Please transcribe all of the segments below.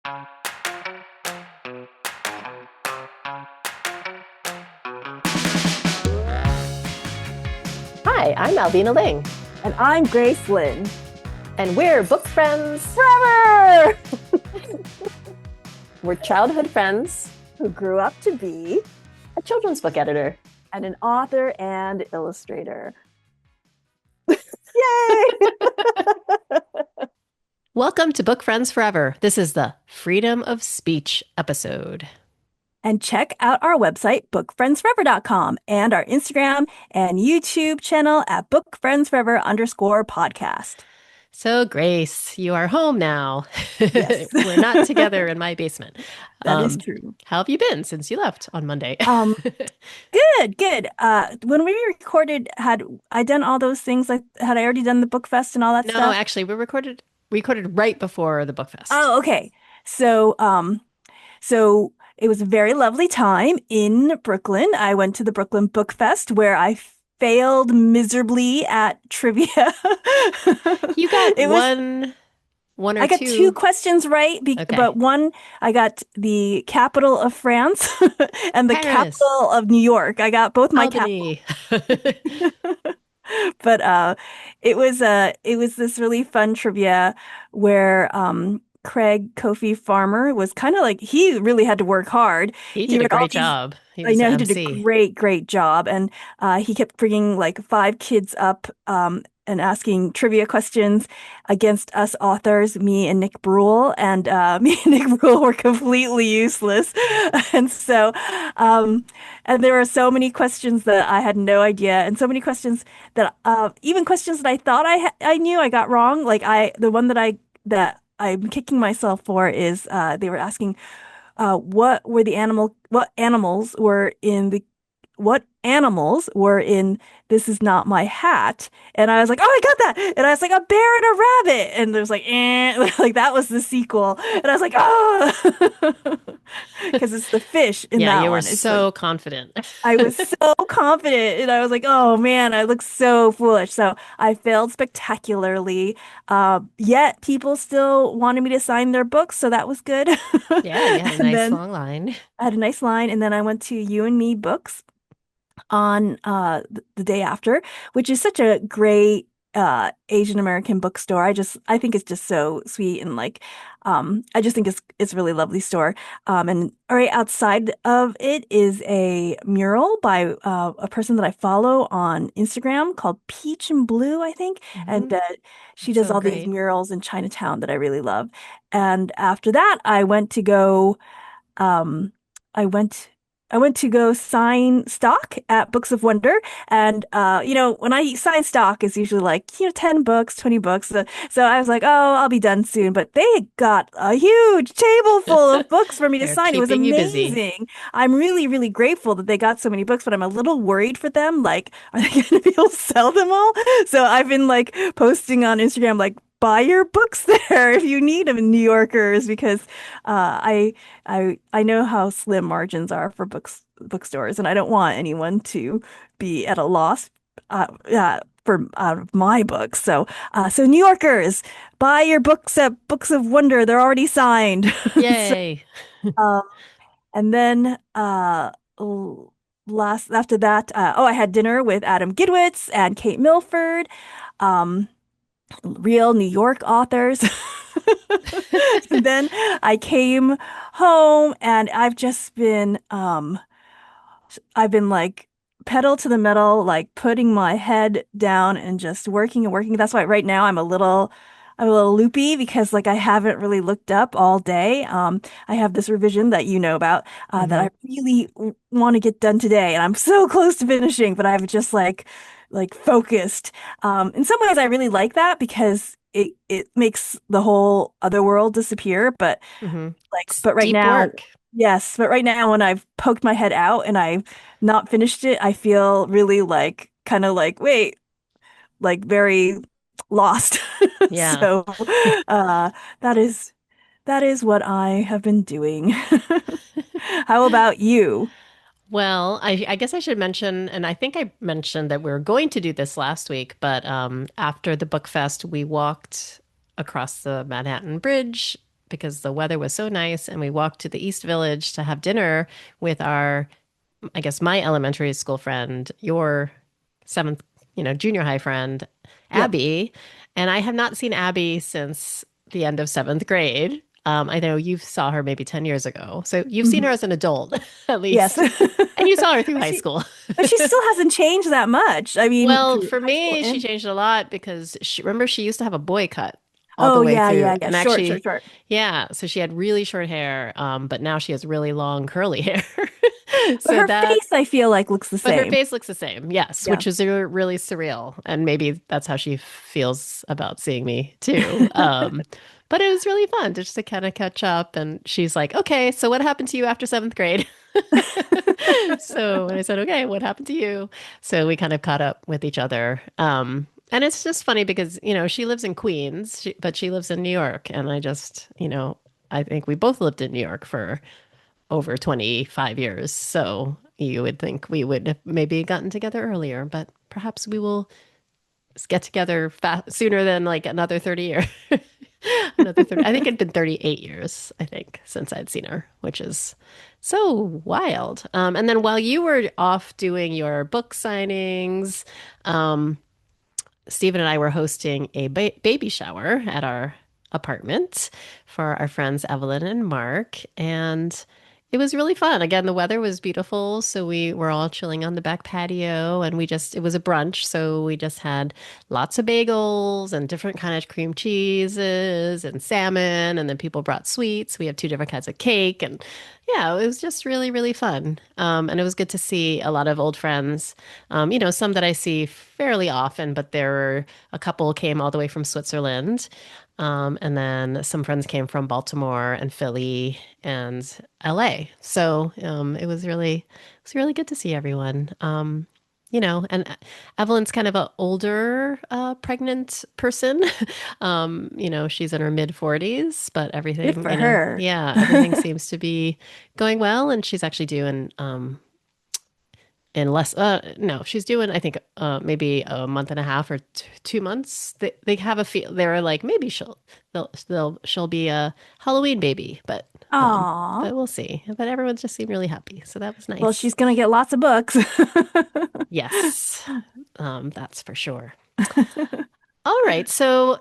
Hi, I'm Alvina Ling. And I'm Grace Lin. And we're book friends Forever! We're childhood friends Who grew up to be a children's book editor. and an author and illustrator. Yay! Welcome to Book Friends Forever. This is the Freedom of Speech episode. And check out our website, bookfriendsforever.com, and our Instagram and YouTube channel at bookfriendsforever_podcast. So, Grace, you are home now. Yes. We're not together in my basement. That is true. How have you been since you left on Monday? Good. When we recorded, had I done all those things? Like, had I already done the book fest and all that No, stuff? actually, we recorded right before the book fest. Oh, okay. So it was a very lovely time in Brooklyn. I went to the Brooklyn Book Fest where I failed miserably at trivia. You got one or I got two. two questions right, Okay. but one, I got the capital of France and the Paris. capital of New York. I got both my Albany. But it was this really fun trivia where Craig Kofi Farmer was kind of like, he really had to work hard. He did a read all great these- job. He I was know the he did MC. a great job, and he kept bringing like five kids up and asking trivia questions against us authors, me and Nick Brule, and me and Nick Brule were completely useless, and so and there were so many questions that I had no idea, and so many questions that even questions that I thought I knew I got wrong. Like the one that I'm kicking myself for is they were asking what animals were in This Is Not My Hat? And I was like, oh, I got that. And I was like, a bear and a rabbit. And there's like, like that was the sequel. And I was like, oh, because it's the fish in Yeah, that you were one. It's so like, confident. I was so confident, and I was like, "Oh man, I look so foolish." So I failed spectacularly. Yet people still wanted me to sign their books, so that was good. Yeah, you had a And nice then long line. I had a nice line, and then I went to You and Me Books on the day after, which is such a great Asian American bookstore. I think it's just so sweet, and like I just think it's a really lovely store. And right outside of it is a mural by a person that I follow on Instagram called Peach and Blue, I think. And Mhm. she does So all these great. murals in Chinatown that I really love. And after that, um, I went I went to go sign stock at Books of Wonder. And when I sign stock, it's usually like, 10 books, 20 books. So I was like, oh, I'll be done soon. But they got a huge table full of books for me to They're sign. It was keeping you busy. amazing. I'm really, really grateful that they got so many books, but I'm a little worried for them. Like, are they going to be able to sell them all? So I've been like posting on Instagram, like, buy your books there if you need them in New Yorkers, because I know how slim margins are for bookstores, and I don't want anyone to be at a loss for out of my books. So New Yorkers, buy your books at Books of Wonder. They're already signed. So, Yay. um, and then last after that, I had dinner with Adam Gidwitz and Kate Milford. Um, Real New York authors. And then I came home, and I've been like pedal to the metal, like putting my head down and just working and working. That's why right now I'm a little loopy, because like I haven't really looked up all day. I have this revision that you know about that Hmm. I really want to get done today, and I'm so close to finishing, but I've just like focused. In some ways, I really like that because it makes the whole other world disappear. But Hmm. like, It's but right deep now, work. yes, but right now when I've poked my head out and I've not finished it, I feel really like kind of like, wait, like very lost. Yeah. So uh that is that is what I have been doing. How about you? Well, I guess I should mention, and I think I mentioned that we were going to do this last week, but after the book fest, we walked across the Manhattan Bridge because the weather was so nice, and we walked to the East Village to have dinner with our, I guess, my elementary school friend, your seventh, junior high friend, Yep. Abby. And I have not seen Abby since the end of seventh grade. I know you saw her maybe 10 years ago. So you've seen her Hmm. as an adult, at Yes. least. And you saw her through high She, school. but she still hasn't changed that much. I mean, Well, through for high school me, she and changed a lot because remember, she used to have a boy cut all the oh way yeah, through. yeah, yeah. And Short, short, actually, short. yeah, so she had really short hair, but now she has really long curly hair. But So her that face, I feel like, looks the But her same. face looks the same, yes, Yeah. which is really surreal. And maybe that's how she feels about seeing me too. But it was really fun just to kind of catch up. And she's like, okay, so what happened to you after seventh grade? So when I said, okay, what happened to you? So we kind of caught up with each other. And it's just funny because, she lives in Queens, but she lives in New York. And I think we both lived in New York for over 25 years. So you would think we would have maybe gotten together earlier, but perhaps we will get together sooner than like another 30 years. Another 30. I think it'd been 38 years, I think, since I'd seen her, which is so wild. And then while you were off doing your book signings, um, Stephen and I were hosting a baby shower at our apartment for our friends Evelyn and Mark. And it was really fun. Again, the weather was beautiful. So we were all chilling on the back patio and it was a brunch. So we just had lots of bagels and different kind of cream cheeses and salmon. And then people brought sweets. We had two different kinds of cake. And yeah, it was just really, really fun. And it was good to see a lot of old friends, some that I see fairly often, but there were a couple came all the way from Switzerland. And then some friends came from Baltimore and Philly and LA. So it was really good to see everyone. And Evelyn's kind of an older pregnant person. She's in her mid 40s, but Good everything, for her. yeah, everything seems to be going well. And she's actually doing in less no, she's doing, I think, maybe a month and a half or 2 months. They have a feel, they're like, maybe she'll be a Halloween baby, Aw. but we'll see. But everyone just seemed really happy, so that was Well, nice. she's gonna get lots of books. Yes, that's for sure. All right. So,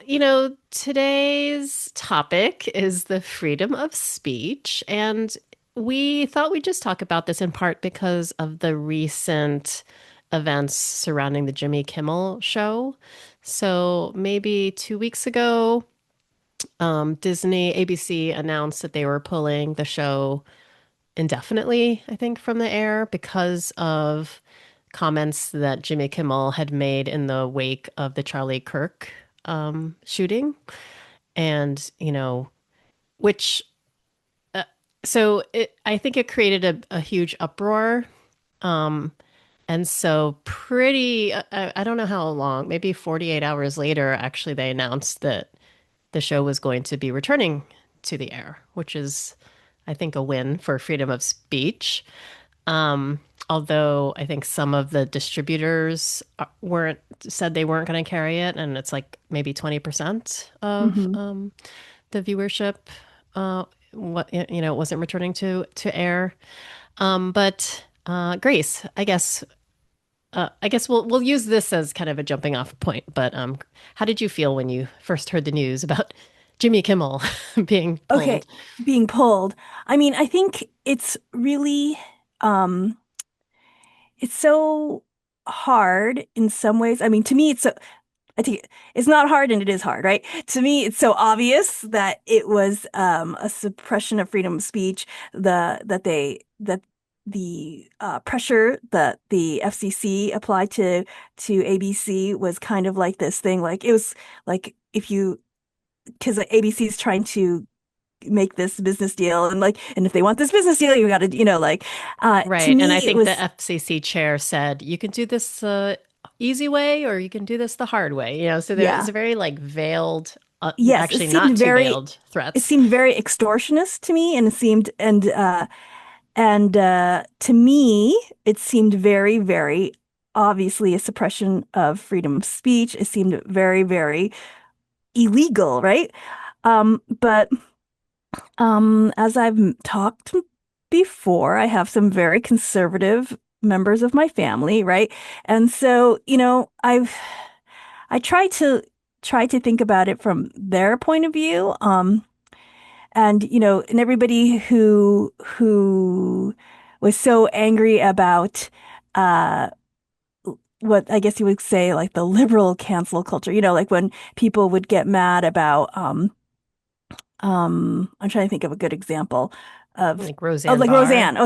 today's topic is the freedom of speech. And we thought we'd just talk about this in part because of the recent events surrounding the Jimmy Kimmel show. So, maybe 2 weeks ago, Disney, ABC announced that they were pulling the show indefinitely, I think, from the air because of comments that Jimmy Kimmel had made in the wake of the Charlie Kirk shooting. And, which, uh, I think it created a huge uproar. Um, and so, I don't know how long, maybe 48 hours later, actually, they announced that the show was going to be returning to the air, which is, I think, a win for freedom of speech. Um, Although I think some of the distributors weren't said they weren't going to carry it, and it's like maybe 20% of Hmm. the viewership. What it wasn't returning to air. But Grace, I guess we'll use this as kind of a jumping off point. But how did you feel when you first heard the news about Jimmy Kimmel being Okay, pulled? being pulled. I mean, I think it's really um it's so hard in some ways. I mean, to me I think it's not hard and it is hard, right? To me, it's so obvious that it was a suppression of freedom of speech, that the pressure that the FCC applied to ABC was kind of like this thing. Like it was like if you because ABC is trying to make this business deal and if they want this business deal, you got to to Right. And I me it think the was FCC chair said, you can do this easy way or you can do this the hard way. So there is yeah. a very like veiled, Yes, actually not too veiled it threats. seemed very extortionist to me, and it seemed and to me it seemed very, very obviously a suppression of freedom of speech. It seemed very, very illegal, right? But As talked before, I have some very conservative members of my family, right? And so, I try to think about it from their point of view. And and everybody who was so angry about uh what I guess you would say like the liberal cancel culture, like when people would get mad about I'm trying to think of a good example of Like oh Roseanne like Barr. Roseanne.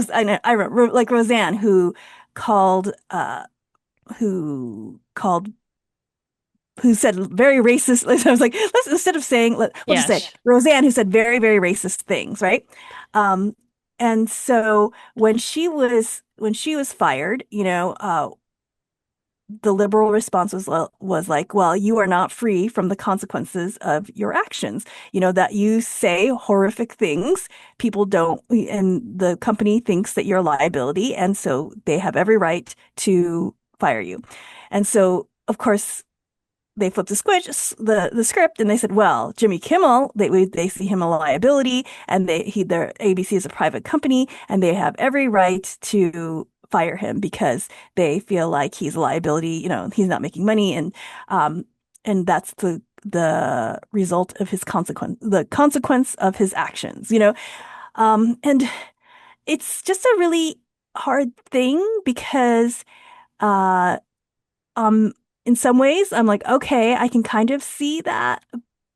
I remember like Roseanne called who called who said very racist. I was like, let's instead of saying we'll just Yeah, say Roseanne who said very, very racist things, right? Um and so when she was fired, the liberal response was like, well, you are not free from the consequences of your actions. That you say horrific things, people don't, and the company thinks that you're a liability, and so they have every right to fire you. And so, of course, they flipped the script and they said, well, Jimmy Kimmel, they see him a liability, and their ABC is a private company, and they have every right to fire him because they feel like he's a liability. He's not making money, and that's the result of the consequence of his actions. And it's just a really hard thing because uh um, in some ways, I'm like, okay, I can kind of see that,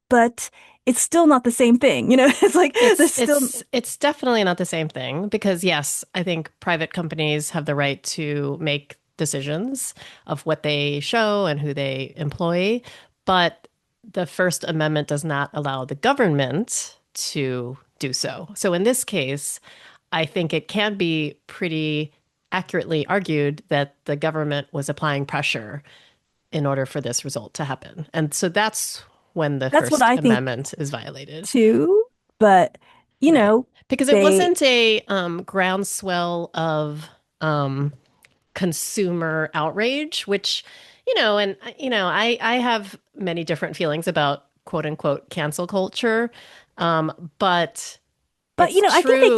but it's still not the same thing. It's like It's there's still, it's it's definitely not the same thing because yes, I think private companies have the right to make decisions of what they show and who they employ, but the First Amendment does not allow the government to do so. So in this case, I think it can be pretty accurately argued that the government was applying pressure in order for this result to happen. And so that's when the that's what First I think Amendment is violated. too. But you Right. know, Because it they, wasn't a groundswell of um, consumer outrage, which, I have many different feelings about quote unquote cancel culture. But but it's I think true.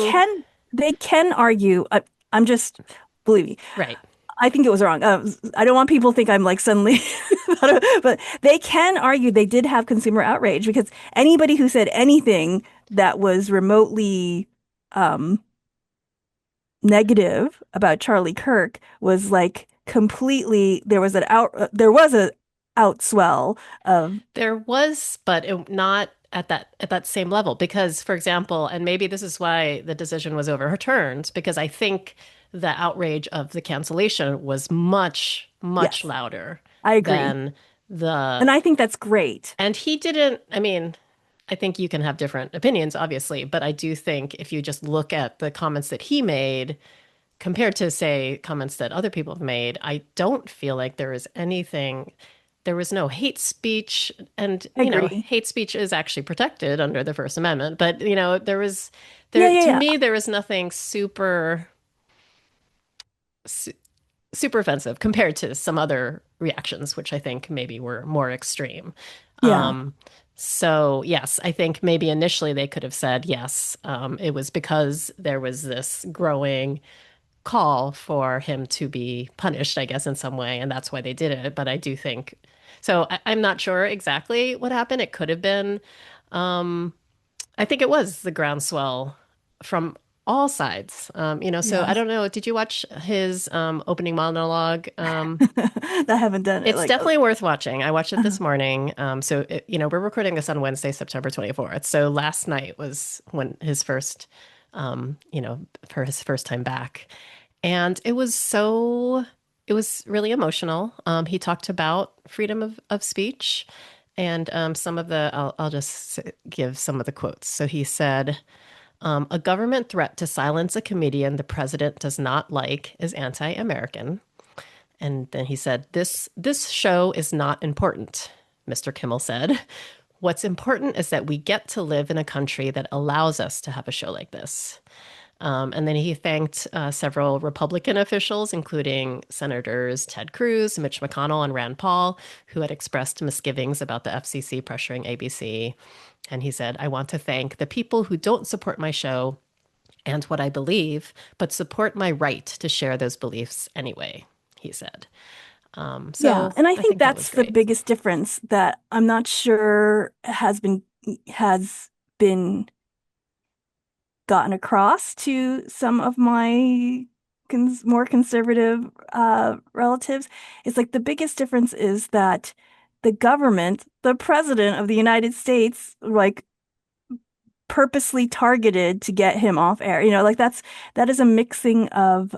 they can argue. I'm just believe me. Right. I think it was wrong. I don't want people to think I'm like suddenly, but they can argue they did have consumer outrage because anybody who said anything that was remotely um, negative about Charlie Kirk was like completely, there was a outswell of, There was, but not at that same level. Because, for example, and maybe this is why the decision was overturned, because I think the outrage of the cancellation was much, much yes, louder I agree. than the. And I think that's great. And he didn't. I mean, I think you can have different opinions, obviously, but I do think if you just look at the comments that he made compared to, say, comments that other people have made, I don't feel like there was no hate speech. And, I agree. hate speech is actually protected under the First Amendment. But, Yeah, yeah, to yeah. me, there was nothing su- super offensive compared to some other reactions, which I think maybe were more extreme. Yeah. Um, so yes, I think maybe initially they could have said yes. It was because there was this growing call for him to be punished, I guess, in some way, and that's why they did it. But I do think so. I'm not sure exactly what happened. It could have been. I think it was the groundswell from all sides. So I Yes. don't know. Did you watch his opening monologue? I haven't done it. It's Like, definitely worth watching. I watched it this morning. We're recording this on Wednesday, September 24th. So last night was when for his first time back. And it was really emotional. He talked about freedom of speech and I'll just give some of the quotes. So he said, a government threat to silence a comedian the president does not like is anti-American. And then he said, this show is not important, Mr. Kimmel said. What's important is that we get to live in a country that allows us to have a show like this. And then he thanked several Republican officials, including Senators Ted Cruz, Mitch McConnell, and Rand Paul, who had expressed misgivings about the FCC pressuring ABC. And he said, I want to thank the people who don't support my show and what I believe, but support my right to share those beliefs anyway, he said. Yeah, So and I I think think that was that's the great. biggest difference that I'm not sure has been gotten across to some of my more conservative relatives. Is like the biggest difference is that the government, the president of the United States, like purposely targeted to get him off air. You know, like that is a mixing of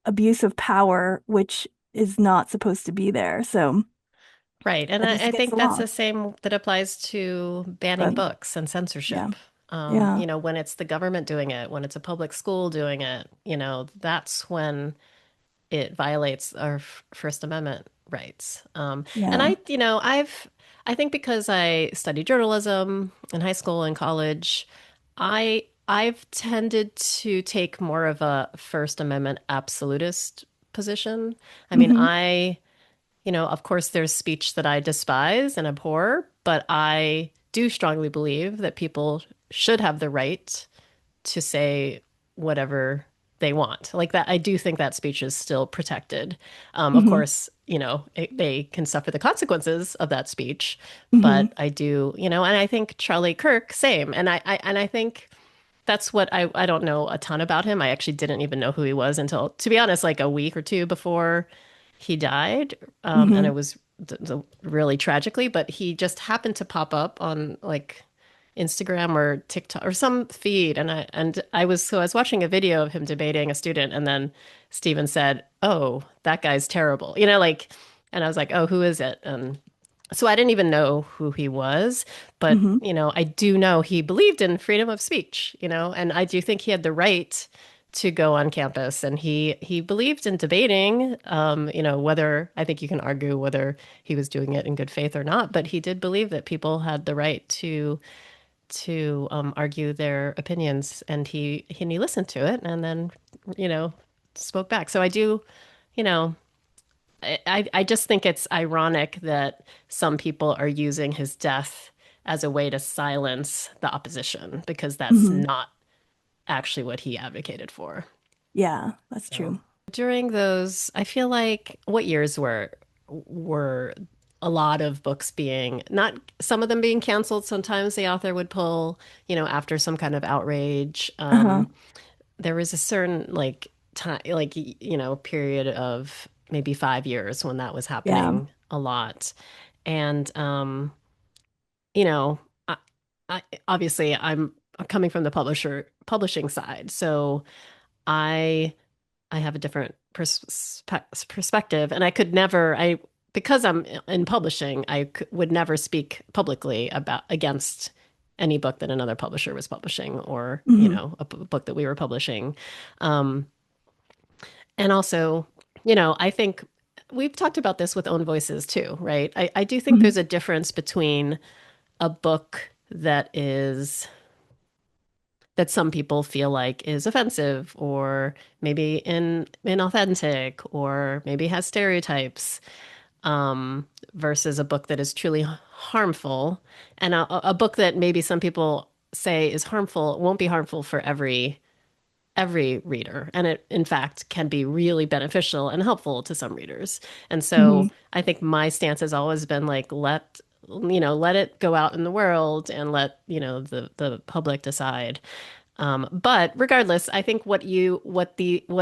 abuse of power, which is not supposed to be there. So Right. And that needs I to get think some that's the laws. same that applies to banning But books and yeah, censorship. yeah, When it's the government doing it, when it's a public school doing it, that's when it violates our First Amendment rights. And yeah. I think because I studied journalism in high school and college, I've tended to take more of a First Amendment absolutist position. I mean, Hmm. of course, there's speech that I despise and abhor, but I do strongly believe that people should have the right to say whatever they want. Like that, I do think that speech is still protected. Of Hmm. course, they can suffer the consequences of that speech, Hmm. but I do, and I think Charlie Kirk, same. And I think that's what I don't know a ton about him. I actually didn't even know who he was until, to be honest, like a week or two before he died. And Hmm. it was really tragically, but he just happened to pop up on like Instagram or TikTok or some feed, and I was watching a video of him debating a student, and then Steven said, "Oh, that guy's terrible," and I was like, "Oh, who is it?" And so I didn't even know who he was, but Hmm. I do know he believed in freedom of speech, and I do think he had the right to go on campus, and he believed in debating. Whether I think you can argue whether he was doing it in good faith or not, but he did believe that people had the right to argue their opinions, and he listened to it, and then you know spoke back. So I do, you know. I just think it's ironic that some people are using his death as a way to silence the opposition because that's Hmm. not actually what he advocated for. Yeah, that's So true. during those, I feel like what years were a lot of books being not some of them being canceled. Sometimes the author would pull, after some kind of outrage. Uh-huh. There was a certain like time, like period of maybe 5 years when that was Yeah. happening a lot, and you know, I, I obviously I'm coming from the publishing side, so I I have a different perspective, and I could never, because I'm in publishing, would never speak publicly about against any book that another publisher was publishing, or Hmm. a book that we were publishing. Um, and also, I think we've talked about this with Own Voices too, right? I do think Hmm. there's a difference between a book that some people feel like is offensive or maybe inauthentic or maybe has stereotypes, versus a book that is truly harmful. And a book that maybe some people say is harmful won't be harmful for every reader, and it in fact can be really beneficial and helpful to some readers. And Hmm. so I think my stance has always been like, let it go out in the world and let the public decide. But regardless, I think what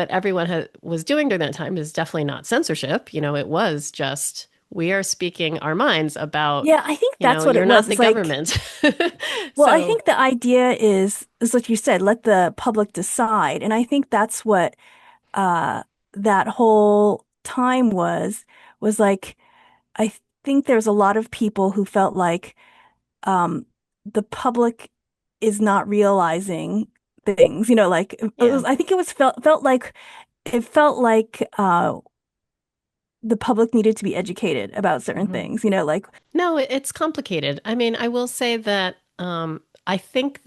everyone was doing during that time is definitely not censorship. It was just we are speaking our minds about, Yeah, I think that's what it you're was. not the It's like, government. well, I So think the idea is like you said, let the public decide. And I think that's what uh that whole time was like I think there's a lot of people who felt like um the public is not realizing things, like it yeah. was I think it was felt like the public needed to be educated about certain Mhm. things, like No, it's complicated. I mean, I will say that I think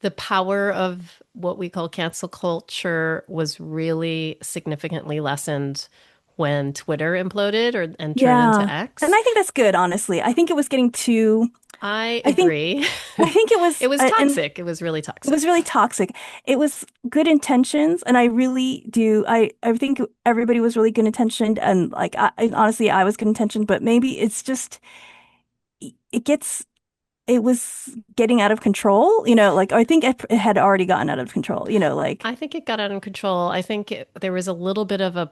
the power of what we call cancel culture was really significantly lessened when Twitter imploded or and turned into Yeah. And X. I think that's good, honestly. I think it was getting too, I I think, agree. I think it It was, was and toxic. It was really it was toxic. really toxic. It was good intentions, and I really do. I think everybody was really good intentioned, and like honestly, I was good intentioned, but maybe it's just it gets it was getting out of control. Like I think it had already gotten out of control. Like I think it got out of control. I think there was a little bit of a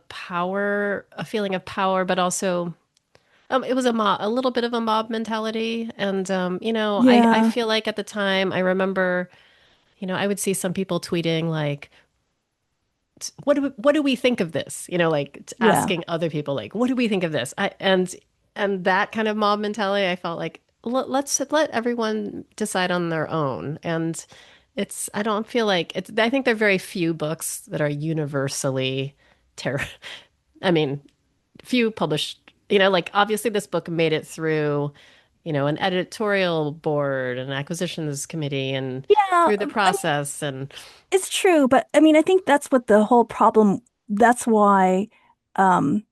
feeling of power, but also it was a little bit of a mob mentality. And I yeah, feel like at the time, I remember, I would see some people tweeting like, what do we think of this? Like yeah, asking other people like, what do we think of this? And that kind of mob mentality, I felt like let's let everyone decide on their own. And I don't feel like I think there are very few books that are universally terror. I mean, few published, like obviously this book made it through, an editorial board and acquisitions committee and yeah. through the I mean, process. And it's true, but I mean, I think that's what the whole problem. That's why. Um,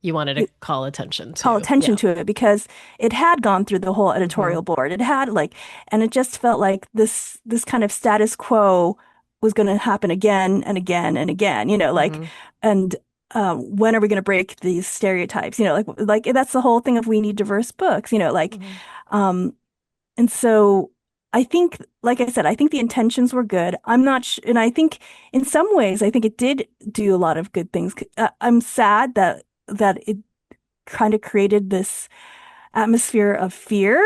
you wanted to call attention call to. attention Yeah. to it because it had gone through the whole Hmm. editorial board. It had like, and it just felt like this kind of status quo was going to happen again and again and again, like, Hmm. and when are we going to break these stereotypes? Like that's the whole thing of we need diverse books, like, Hmm. um, and so I think, like I said, I think the intentions were good. I'm not sh and I think in some ways, I think it did do a lot of good things. I'm sad that it kind of created this atmosphere of fear,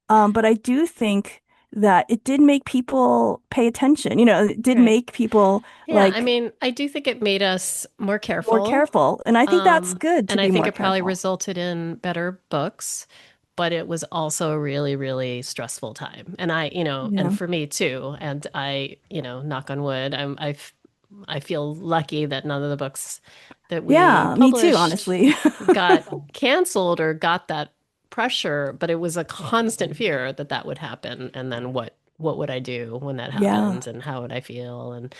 but I do think that it did make people pay attention. It did Right. make people Yeah, I like mean, I do think it made us more more careful. careful. And I think that's good to And I be think more it probably careful. resulted in better books, but it was also a really, really stressful time. And and Yeah. for me too. And knock on wood, I feel lucky that none of the books that we Yeah, me too, published honestly. got canceled or got that pressure, but it was a constant fear that that would happen. And then what would I do when that Yeah. happened and how would I feel? And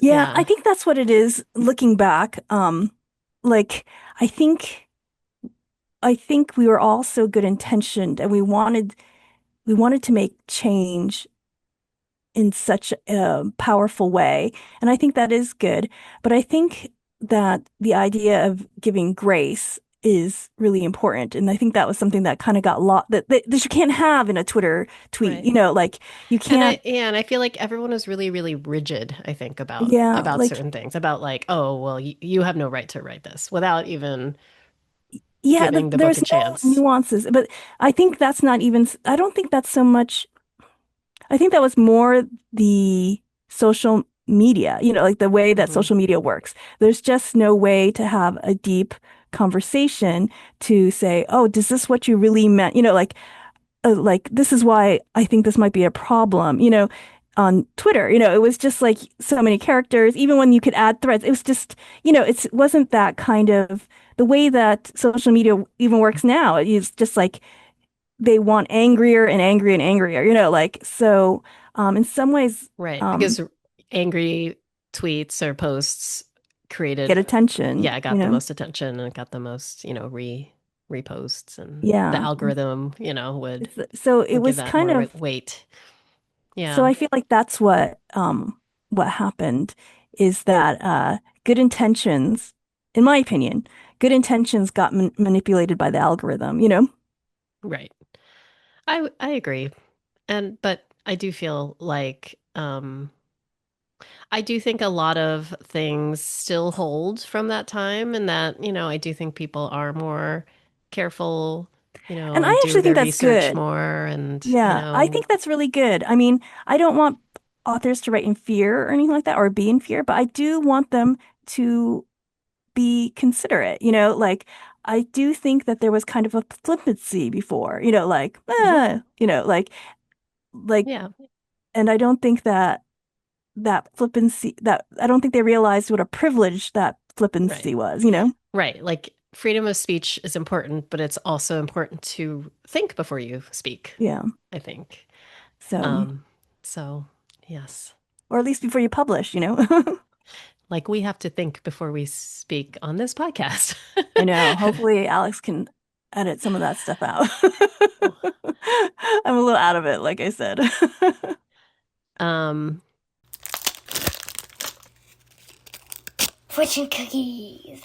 Yeah, I yeah, think that's what it is looking back. Like I think I think we were all so good intentioned and we wanted to make change in such a powerful way. And I think that is good. But I think that the idea of giving grace is really important. And I think that was something that kind of got lost that you can't have in a Twitter tweet. right. Like you can't, And I feel like everyone was really, really rigid, I think, about yeah, like, certain things, about like, oh, well, you have no right to write this without even yeah, giving the book there's a no chance. nuances. But I think that's not even, I don't think that's so much. I think that was more the social media, like the way that Hmm. social media works. There's just no way to have a deep conversation to say, oh, is this what you really meant? Like this is why I think this might be a problem, on Twitter. It was just like so many characters, even when you could add threads, it was just, it wasn't that kind of the way that social media even works now. It's just like they want angrier and angrier and angrier, like so in some ways Right. Because angry tweets or posts get created, attention, yeah, got the most attention and got the most, reposts and the yeah. algorithm, So it would give was that kind more of weight. so Yeah. I feel like that's what happened is that good intentions, in my opinion, good intentions got manipulated by the algorithm, Right. I agree. But I do feel like I do think a lot of things still hold from that time, and that, I do think people are more careful, And and I do actually think their that's research good. more and, Yeah, I think that's really good. I mean, I don't want authors to write in fear or anything like that or be in fear, but I do want them to be considerate, like I do think that there was kind of a flippancy before, like, Mhm. like, Yeah, and I don't think that flippancy that I don't think they realized what a privilege that right. flippancy was, Right. Like freedom of speech is important, but it's also important to think before you speak, Yeah. I think. So, Um, so yes. or at least before you publish, Like we have to think before we speak on this podcast. I know. Hopefully Alex can edit some of that stuff out. I'm a little out of it, like I said. Um, Fortune cookies.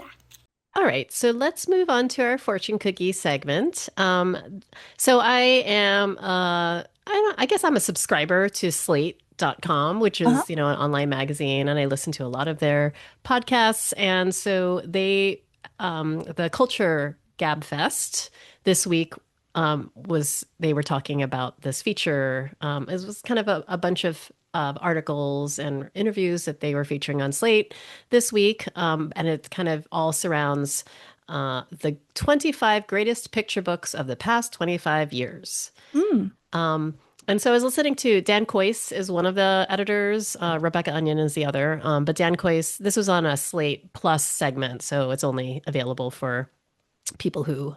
all right, so let's move on to our fortune cookie segment. So I am, I guess I'm a subscriber to Slate.com, which Uh-huh. is, an online magazine, and I listen to a lot of their podcasts. And so the Culture Gab Fest this week they were talking about this feature. It was kind of a bunch of articles and interviews that they were featuring on Slate this week. And it kind of all surrounds the 25 greatest picture books of the past 25 years. Mm. Um, and so I was listening to Dan Coyce is one of the editors, Rebecca Onion is the other. But Dan Coyce, this was on a Slate Plus segment, so it's only available for people who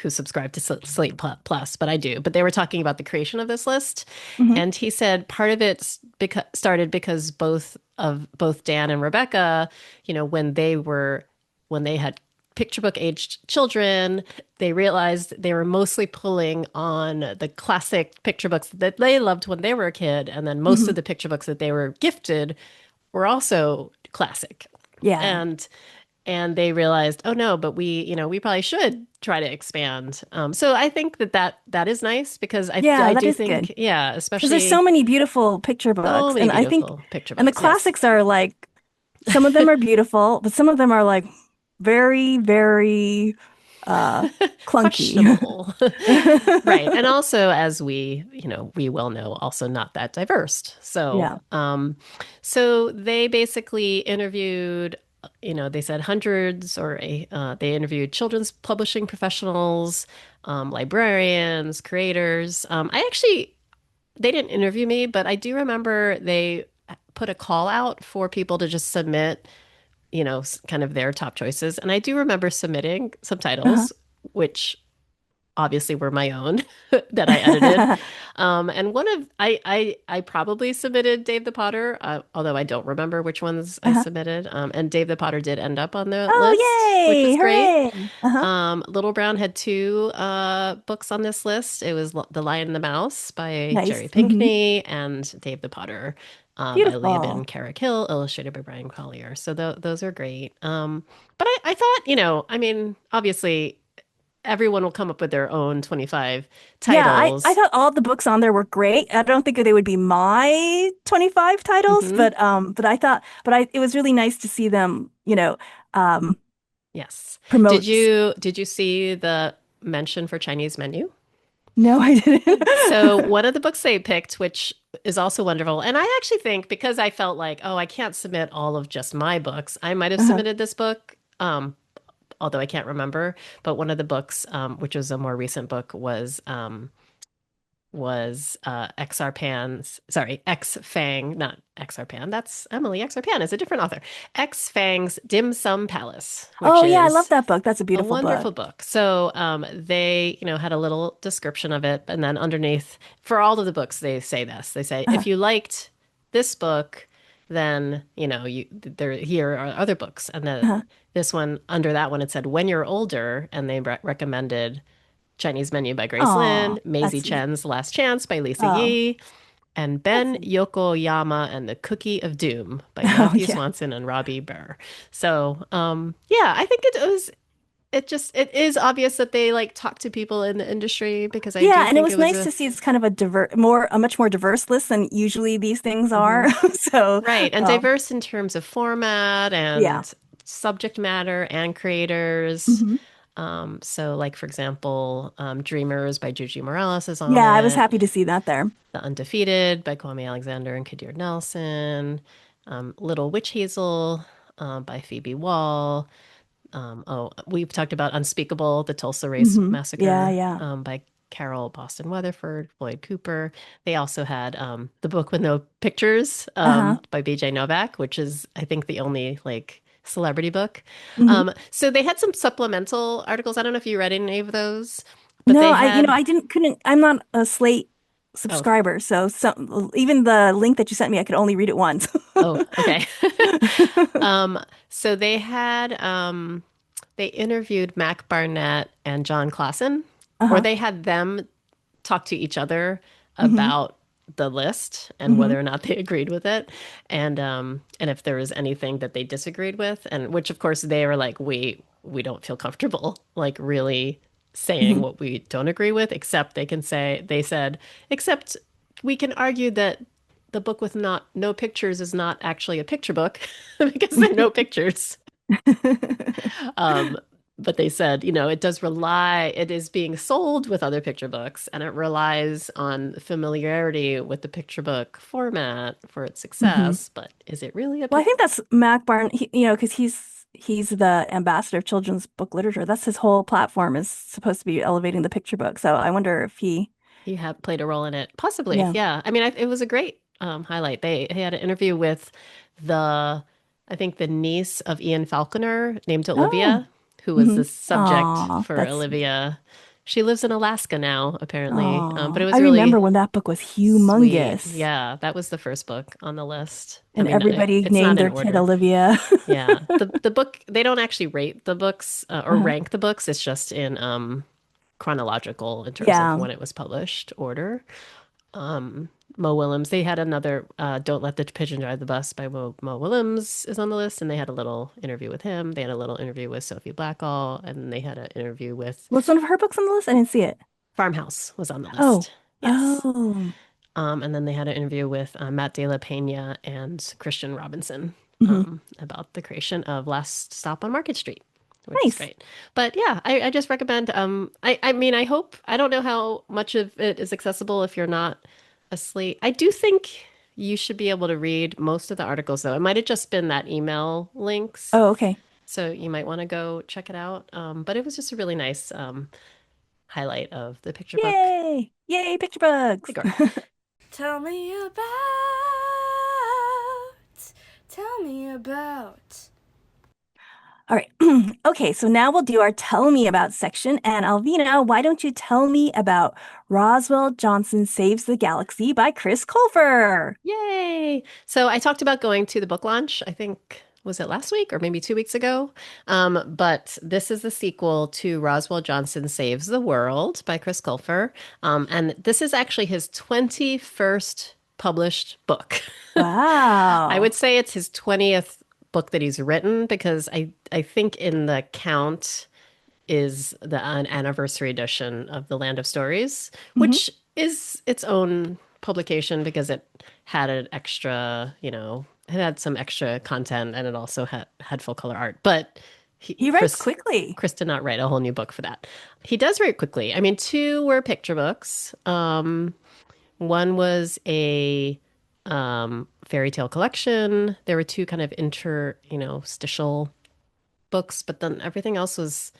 subscribe to Slate Plus, but I do. But they were talking about the creation of this list, Hmm. and he said part of it started because both Dan and Rebecca, when they had picture book aged children, they realized they were mostly pulling on the classic picture books that they loved when they were a kid, and then most Hmm. of the picture books that they were gifted were also classic. Yeah. And they realized, oh no, but we probably should try to expand. So I think that is nice because Yeah, I that do is good. think, yeah, Because there's so especially many beautiful picture so books, many and I think, beautiful picture and the books. Yes. classics are like some of them are beautiful, but some of them are like very, very uh clunky. Questionable. Right. And also, as we well know, also not that diverse. Yeah. So they basically interviewed, they said hundreds they interviewed children's publishing professionals, librarians, creators. They didn't interview me, but I do remember they put a call out for people to just submit, kind of their top choices. And I do remember submitting some Uh-huh. titles, which obviously were my own that I edited. And one of I probably submitted Dave the Potter, although I don't remember which ones I Uh-huh. submitted. And Dave the Potter did end up on the list, Oh, which was yay! great. Hooray! Uh-huh. Little Brown had two books on this list. It was The Lion and the Mouse by Nice. Jerry Hmm. Pinkney and Dave the Potter by Leoben Beautiful. Carrick-Hill, illustrated by Brian Collier. So those are great. But I thought, I mean, obviously everyone will come up with their own 25 Yeah, I titles. thought all the books on there were great. I don't think they would be my 25 titles, Hmm. but I thought it was really nice to see them, Yes. Did promote. you did you see the mention for Chinese menu? No, I didn't. So one of the books they picked, which is also wonderful, and I actually think because I felt like, oh, I can't submit all of just my books, I might have Uh-huh. submitted this book, although I can't remember. But one of the books, which was a more recent book, was Xarpan's, sorry, X Fang, not Xarpan. That's Emily Xarpan is a different author. X Fang's Dim Sum Palace, which Oh yeah, I love is that book. That's a a beautiful book. wonderful book. So they, had a little description of it, and then underneath, for all of the books, they say this. They say, Uh-huh. if you liked this book, then here are other books, and Uh-huh. this one under that one it said, when you're older, and they recommended Chinese Menu by Grace Oh, Lin, Maisie that's sweet. Chen's Last Chance by Lisa Oh, Yee, and that's Ben sweet. Yokoyama and the Cookie of Doom by Oh Matthew yeah. Swanson and Robbie Burr. So, yeah, I think it is obvious that they like talk to people in the industry because I Yeah, do and it think it was was nice a to see it's kind of a much more diverse list than usually these things are. Mhm. So, Right, and um, diverse in terms of format yeah. and subject matter and creators. Hmm. So like for example, Dreamers by Juji Morales is on Yeah, I was it. happy to see that there. The Undefeated by Kwame Alexander and Kadir Nelson. Little Witch Hazel by Phoebe Wall. We've talked about Unspeakable, the Tulsa Race Yeah, Massacre yeah. by Carol Boston Weatherford, Floyd Cooper. They also had the book with no pictures Uh-huh. by BJ Novak, which is, I think, the only like celebrity book. Hmm. So they had some supplemental articles. I don't know if you read any of those, but No, they had. I didn't couldn't I'm not a Slate Oh, subscriber. So even the link that you sent me, I could only read it once. oh, okay. Um, so they interviewed Mac Barnett and John Clausen, or Uh-huh. they had them talk to each other Hmm. about the list and Hmm. whether or not they agreed with it, and if there was anything that they disagreed with, and which of course they were like, we don't feel comfortable like really saying Hmm. what we don't agree with, except they said, except we can argue that the book with not no pictures is not actually a picture book because there are no pictures. Um, but they said, it is being sold with other picture books and it relies on familiarity with the picture book format for its Hmm. success. But is it really a Well, I pic? think that's Mac Barn, because he's the ambassador of children's book literature. That's his whole platform is supposed to be elevating the picture book. So I wonder if he, He had played a role in it? Possibly, yeah. yeah. I mean, it was a great highlight. They had an interview with the, I think the niece of Ian Falconer named Oh. Olivia, who was Hmm. the subject Aw, for that's sweet. Olivia. She lives in Alaska now, apparently. But Aw, it I was really remember when that book was sweet. humongous Yeah, that was the first book on the list. I and mean, everybody it's named not in their kid order. Olivia. Yeah, the book they don't actually rate the books or Uh-huh. rank the books. It's just in chronological in terms of Yeah. when it was published order. Um, Mo Willems, they had another "Don't Let the Pigeon Drive the Bus" by Mo Willems is on the list, and they had a little interview with him. They had a little interview with Sophie Blackall, and they had an interview with Was one of her books on the list? I didn't see it. Farmhouse was on the Oh. list. Yes. Oh. And then they had an interview with Matt De La Pena and Christian Robinson Hmm. about the creation of Last Stop on Market Street, which is Nice. great. But yeah, I just recommend. I mean, I don't know how much of it is accessible if you're not asleep. I do think you should be able to read most of the articles, though. It might have just been that email links, Oh, okay. so you might want to go check it out. But it was just a really nice highlight of the picture book. Yay. Yay, picture books. Igor. Tell me about, tell me about. All right. Okay, so now we'll do our Tell Me About section. And Alvina, why don't you tell me about Roswell Johnson Saves the Galaxy by Chris Colfer? Yay! So I talked about going to the book launch, I think, was it last week or maybe 2 weeks ago? But this is the sequel to Roswell Johnson Saves the World by Chris Colfer. And this is actually his 21st published book. I Wow. would say it's his 20th book that he's written because I think in the count is an anniversary edition of The Land of Stories, Hmm. which is its own publication because it had an extra, it had some extra content and it also had full color art. But he, He writes Chris quickly. Chris did not write a whole new book for that. He does write quickly. I mean, two were picture books. One was a fairy tale collection. There were two kind of stitial books, but then everything else was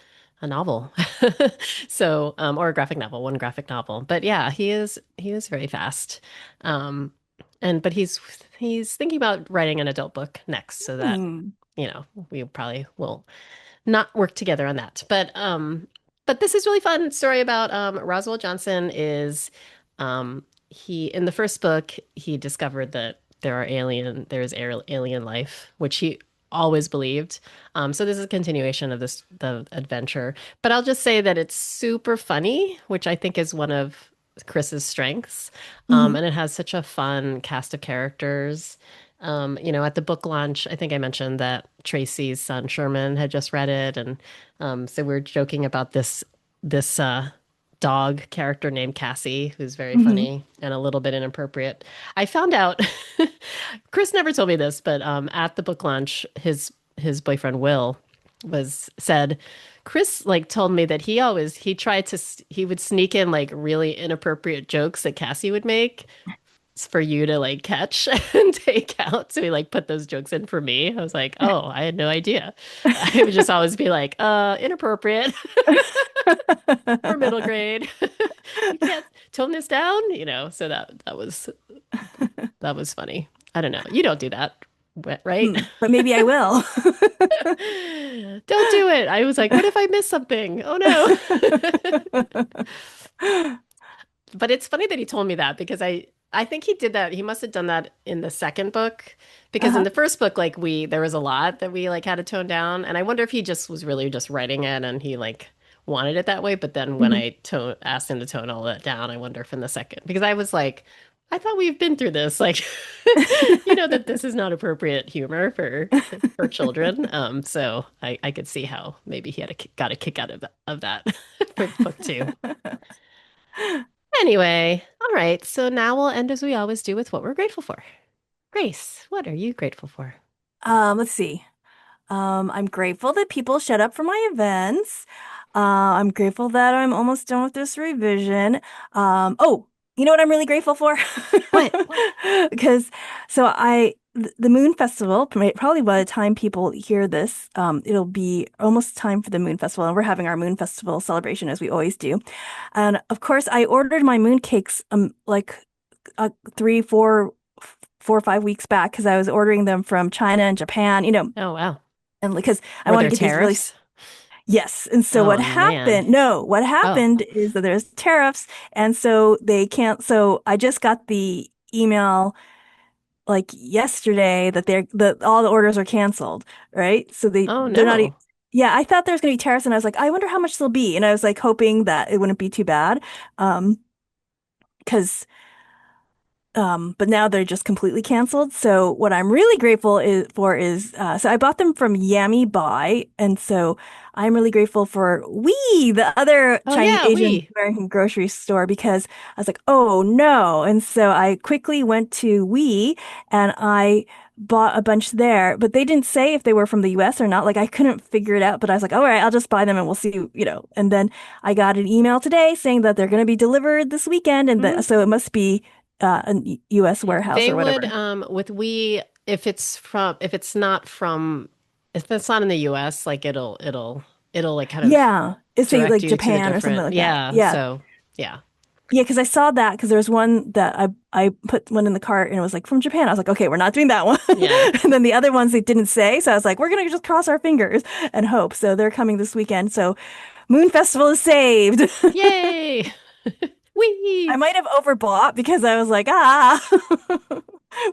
a novel. So, or a graphic novel, one graphic novel. But yeah, he is very fast. Um, but he's thinking about writing an adult book next, so that, Hmm. we probably will not work together on that. But this is really fun story about Roswell Johnson is he in the first book he discovered that there's alien life, which he always believed. So this is a continuation of the adventure. But I'll just say that it's super funny, which I think is one of Chris's strengths. Hmm. And it has such a fun cast of characters. At the book launch, I think I mentioned that Tracy's son Sherman had just read it, and so we're joking about this dog character named Cassie, who's very Hmm. funny and a little bit inappropriate. I found out, Chris never told me this, but at the book launch, his boyfriend Will was said. Chris like told me that he would sneak in like really inappropriate jokes that Cassie would make for you to like catch and take out. So he like put those jokes in for me. I was like, oh, I had no idea. I would just always be like, inappropriate for middle grade. You can't tone this down, So that was funny. I don't know. You don't do that, right? But maybe I will. Don't do it. I was like, what if I miss something? Oh no. But it's funny that he told me that because I think he did that. He must have done that in the second book because in Uh-huh. the first book, like there was a lot that we like had to tone down, and I wonder if he just was really just writing it and he like wanted it that way. But then when Mhm. I asked him to tone all that down, I wonder if in the second because I was like, I thought we've been through this, like you know that this is not appropriate humor for children. So I could see how maybe he had got a kick out of that for book two. Anyway, all right. So now we'll end as we always do with what we're grateful for. Grace, what are you grateful for? Let's see. I'm grateful that people showed up for my events. I'm grateful that I'm almost done with this revision. Oh, you know what I'm really grateful for? What? Because the Moon Festival, probably by the time people hear this, it'll be almost time for the Moon Festival, and we're having our Moon Festival celebration as we always do. And of course, I ordered my moon cakes like 4 or 5 weeks back because I was ordering them from China and Japan, Oh, wow. and because I Were want to there get these really. tariffs? Yes. And so Oh, man. what Oh, happened is that there's tariffs. And so they can't, so I just got the email like yesterday that all the orders are canceled. Right. So oh they're not, no. yeah, I thought there was going to be tariffs and I was like, I wonder how much they'll be. And I was like hoping that it wouldn't be too bad. Um, because but now they're just completely canceled. So what I'm really grateful is so I bought them from Yami Buy, and so I'm really grateful for We, the other Oh, Chinese yeah, Asian we. American grocery store, because I was like, oh no. And so I quickly went to We and I bought a bunch there, but they didn't say if they were from the US or not. Like I couldn't figure it out, but I was like, all right, I'll just buy them and we'll see. And then I got an email today saying that they're going to be delivered this weekend, and Mhm. so it must be a U.S. warehouse They or would, whatever. with we, if it's not in the US, like it'll like kind of Yeah, it's say direct like you to the Japan or something different, like that. yeah. Yeah, So, yeah. yeah, because I saw that because there was one that I put one in the cart and it was like from Japan. I was like, okay, we're not doing that one. Yeah. And then the other ones they didn't say, so I was like, we're gonna just cross our fingers and hope. So they're coming this weekend. So Moon Festival is saved. Yay. I Wee. might have overbought because I was like,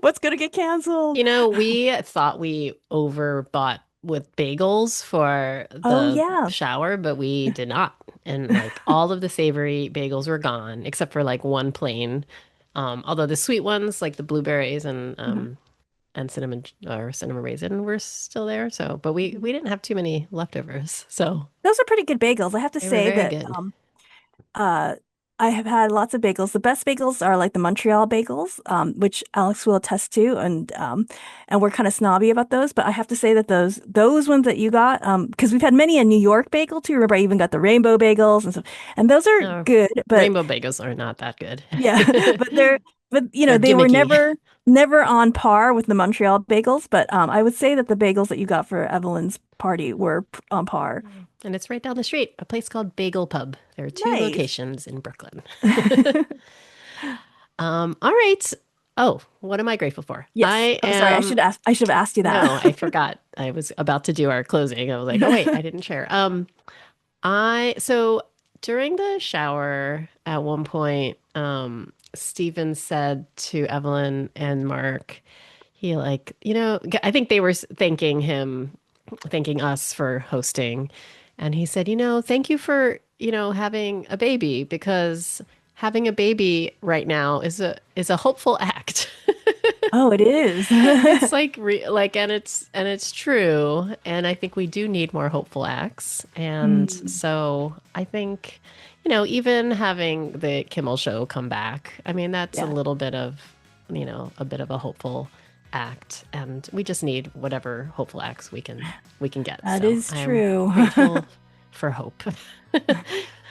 what's gonna get canceled? We thought we overbought with bagels for Oh the yeah. shower, but we did not. And like all of the savory bagels were gone, except for like one plain. Although the sweet ones, like the blueberries Mhm. and cinnamon raisin were still there. So, but we Mhm. didn't have too many leftovers. So Those are pretty good bagels. I have to they were say very that good. uh I have had lots of bagels. The best bagels are like the Montreal bagels, which Alex will attest to, and we're kind of snobby about those. But I have to say that those ones that you got, because we've had many a New York bagel too. Remember, I even got the rainbow bagels and stuff, and those are No, good. But rainbow bagels are not that good. yeah, but They're they were gimmicky. never on par with the Montreal bagels. But I would say that the bagels that you got for Evelyn's party were on par. And it's right down the street, a place called Bagel Pub. There are two Nice. locations in Brooklyn. All right. Oh, what am I grateful for? Yes. I Oh, sorry. am, I should have asked you that. no, I forgot. I was about to do our closing. I was like, oh wait, I didn't share. So during the shower at one point, Stephen said to Evelyn and Mark, he like, I think they were thanking us for hosting. And he said, thank you for, having a baby because having a baby right now is a hopeful act. Oh, it is. It's like and it's true. And I think we do need more hopeful acts. And Mm, so I think, even having the Kimmel show come back, I mean, that's a yeah, little bit of, a bit of a hopeful act. And we just need whatever hopeful acts we can get. that So is I'm true. grateful for hope.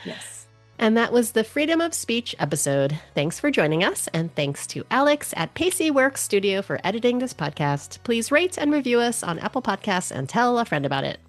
Yes. And that was the Freedom of Speech episode. Thanks for joining us, and thanks to Alex at Pacey Works Studio for editing this podcast. Please rate and review us on Apple Podcasts and tell a friend about it.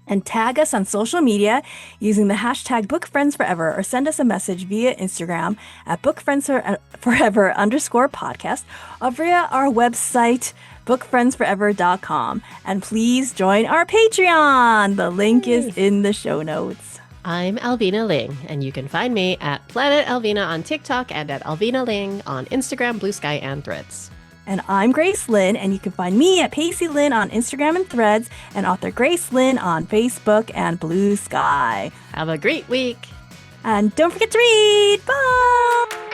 And tag us on social media using the hashtag BookFriendsForever, or send us a message via Instagram at BookFriendsForever_podcast, or via our website, bookfriendsforever.com. And please join our Patreon. The link is Yay. in the show notes. I'm Alvina Ling, and you can find me at Planet Alvina on TikTok and at Alvina Ling on Instagram, Blue Sky, and Threads. And I'm Grace Lin, and you can find me at Pacey Lin on Instagram and Threads, and author Grace Lin on Facebook and Blue Sky. Have a great week. And don't forget to read. Bye!